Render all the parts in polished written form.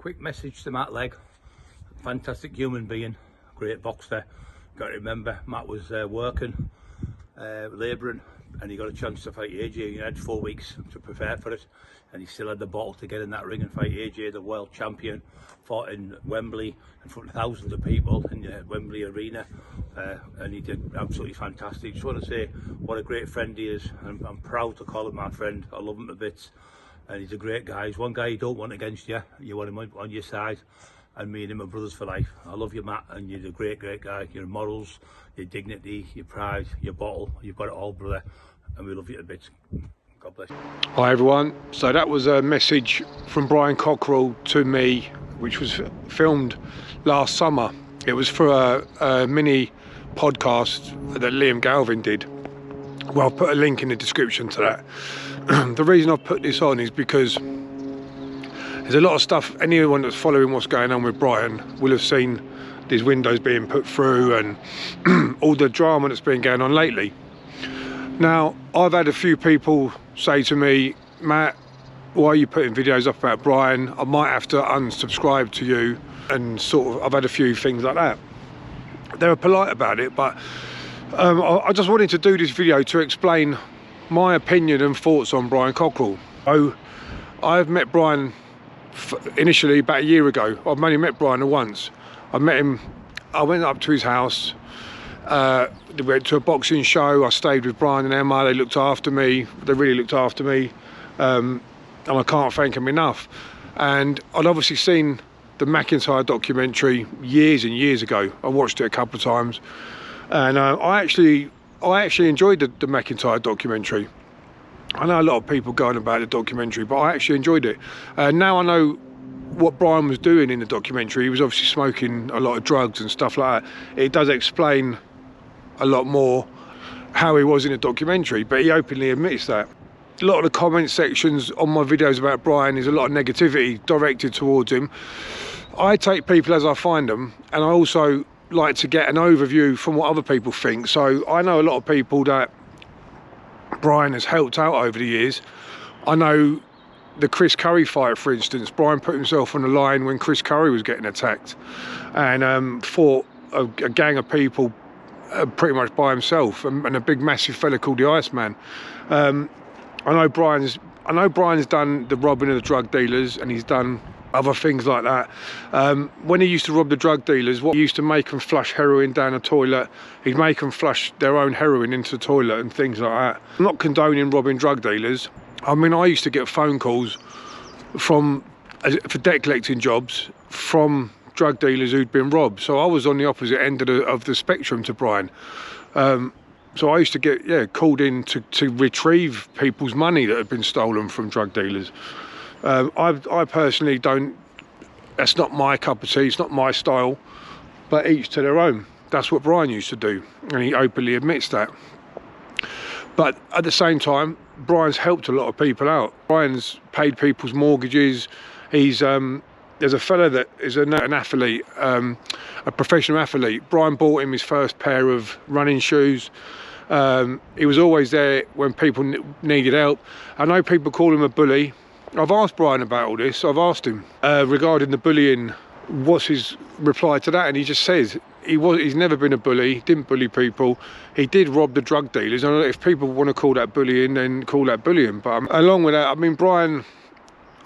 quick message to Matt Legg. Fantastic human being, great boxer. Got to remember, Matt was working, labouring, and he got a chance to fight AJ. He had 4 weeks to prepare for it, and he still had the bottle to get in that ring and fight AJ, the world champion. Fought in Wembley in front of thousands of people in the Wembley Arena, and he did absolutely fantastic. Just want to say what a great friend he is, and I'm proud to call him my friend. I love him to bits, and he's a great guy. He's one guy you don't want against you. You want him on your side, and me and him are brothers for life. I love you, Matt, and you're a great guy. Your morals, your dignity, your pride, your bottle, you've got it all, brother, and we love you to bits. God bless you. Hi everyone, so that was a message from Brian Cockerill to me, which was filmed last summer. It was for a mini podcast that Liam Galvin did. Well, I'll put a link in the description to that. The reason I've put this on is because there's a lot of stuff. Anyone that's following what's going on with Brian will have seen these windows being put through and all the drama that's been going on lately. Now, I've had a few people say to me, Matt, why are you putting videos up about Brian? I might have to unsubscribe to you, and sort of, I've had a few things like that. They were polite about it, but I just wanted to do this video to explain my opinion and thoughts on Brian Cockerill. So, I've met Brian initially about a year ago. I've only met Brian once. I met him, I went up to his house, we went to a boxing show. I stayed with Brian and Emma. They looked after me. They really looked after me. And I can't thank them enough. And I'd obviously seen the McIntyre documentary years and years ago. I watched it a couple of times, and I actually enjoyed the McIntyre documentary. I know a lot of people going about the documentary, but I actually enjoyed it. Now I know what Brian was doing in the documentary. He was obviously smoking a lot of drugs and stuff like that. It does explain a lot more how he was in the documentary, but he openly admits that. A lot of the comment sections on my videos about Brian is a lot of negativity directed towards him. I take people as I find them, and I also like to get an overview from what other people think. So I know a lot of people that Brian has helped out over the years. I know the Chris Curry fight, for instance. Brian put himself on the line when Chris Curry was getting attacked, and fought a gang of people pretty much by himself, and a big massive fella called the Iceman. I know Brian's done the robbing of the drug dealers, and he's done other things like that. When he used to rob the drug dealers, he used to make them flush heroin down the toilet. He'd make them flush their own heroin into the toilet and things like that. I'm not condoning robbing drug dealers. I mean, I used to get phone calls for debt collecting jobs from drug dealers who'd been robbed. So I was on the opposite end of the spectrum to Brian. So I used to get called in to retrieve people's money that had been stolen from drug dealers. I personally don't. That's not my cup of tea. It's not my style. But each to their own. That's what Brian used to do, and he openly admits that. But at the same time, Brian's helped a lot of people out. Brian's paid people's mortgages. He's there's a fella that is an athlete, a professional athlete. Brian bought him his first pair of running shoes. He was always there when people needed help. I know people call him a bully. I've asked Brian about all this. I've asked him regarding the bullying, what's his reply to that, and he just says he's never been a bully, didn't bully people. He did rob the drug dealers, and if people want to call that bullying, then call that bullying. But along with that, I mean, Brian,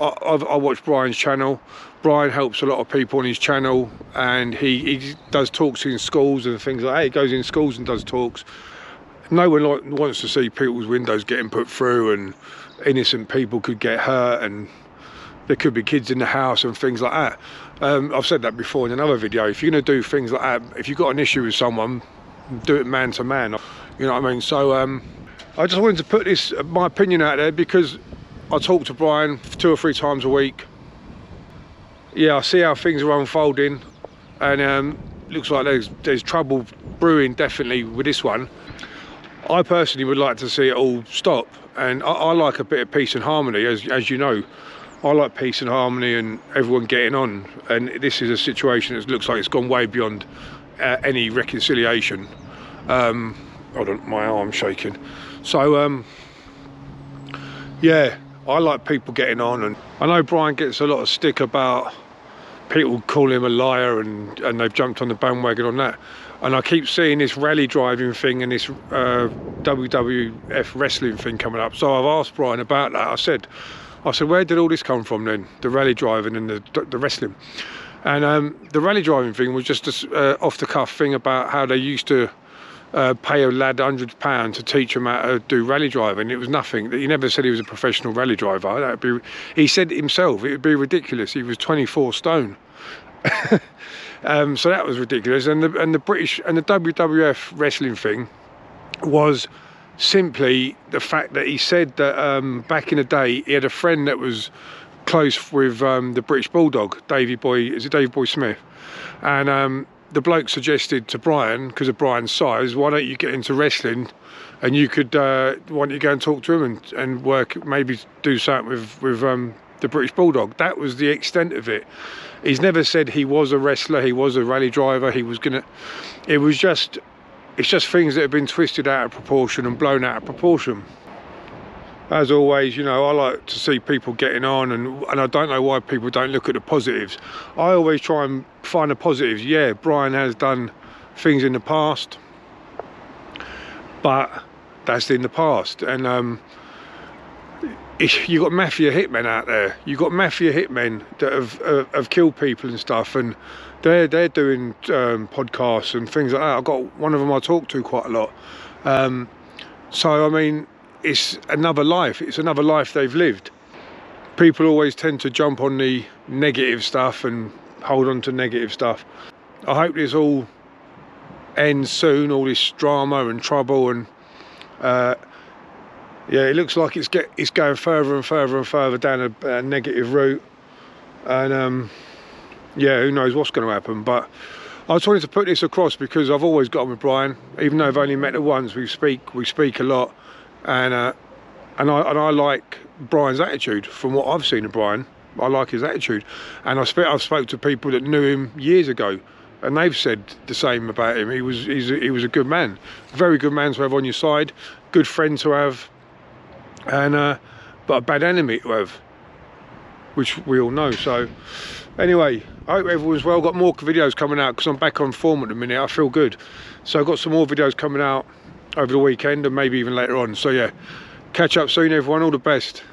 I watch Brian's channel. Brian helps a lot of people on his channel, and he does talks in schools and things like that. He goes in schools and does talks. No one wants to see people's windows getting put through, and innocent people could get hurt, and there could be kids in the house and things like that. I've said that before in another video. If you're going to do things like that, if you've got an issue with someone, do it man to man. You know what I mean? So I just wanted to put my opinion out there, because I talk to Brian 2 or 3 times a week. Yeah, I see how things are unfolding, and looks like there's trouble brewing, definitely, with this one. I personally would like to see it all stop, and I like a bit of peace and harmony, as you know. I like peace and harmony and everyone getting on, and this is a situation that looks like it's gone way beyond any reconciliation. Hold on, my arm's shaking. So yeah, I like people getting on, and I know Brian gets a lot of stick about people call him a liar, and they've jumped on the bandwagon on that. And I keep seeing this rally driving thing and this WWF wrestling thing coming up. So I've asked Brian about that. I said, where did all this come from then? The rally driving and the wrestling. And the rally driving thing was just a off the cuff thing about how they used to pay a lad £100 to teach him how to do rally driving. It was nothing. He never said he was a professional rally driver. He said himself it would be ridiculous. He was 24 stone. So that was ridiculous. And the British and the WWF wrestling thing was simply the fact that he said that back in the day he had a friend that was close with the British Bulldog, Davey Boy Smith, and the bloke suggested to Brian, because of Brian's size, why don't you get into wrestling, and you could why don't you go and talk to him and work, maybe do something with the British Bulldog. That was the extent of it. He's never said he was a wrestler, he was a rally driver, he was gonna. It's just things that have been twisted out of proportion and blown out of proportion. As always, you know, I like to see people getting on, and I don't know why people don't look at the positives. I always try and find the positives. Yeah, Brian has done things in the past, but that's in the past. And you've got mafia hitmen out there. You've got mafia hitmen that have killed people and stuff, and they're doing podcasts and things like that. I've got one of them I talk to quite a lot. So I mean, it's another life. It's another life they've lived. People always tend to jump on the negative stuff and hold on to negative stuff. I hope this all ends soon, all this drama and trouble, and yeah, it looks like it's going further and further and further down a negative route, and yeah, who knows what's going to happen. But I just wanted to put this across because I've always got on with Brian, even though I've only met her once. We speak a lot. And I like Brian's attitude. From what I've seen of Brian, I like his attitude. And I've spoke to people that knew him years ago, and they've said the same about him. He was a good man, very good man to have on your side, good friend to have, and but a bad enemy to have, which we all know. So anyway, I hope everyone's well. Got more videos coming out because I'm back on form at the minute. I feel good. So I've got some more videos coming out over the weekend and maybe even later on. So yeah, catch up soon everyone, all the best.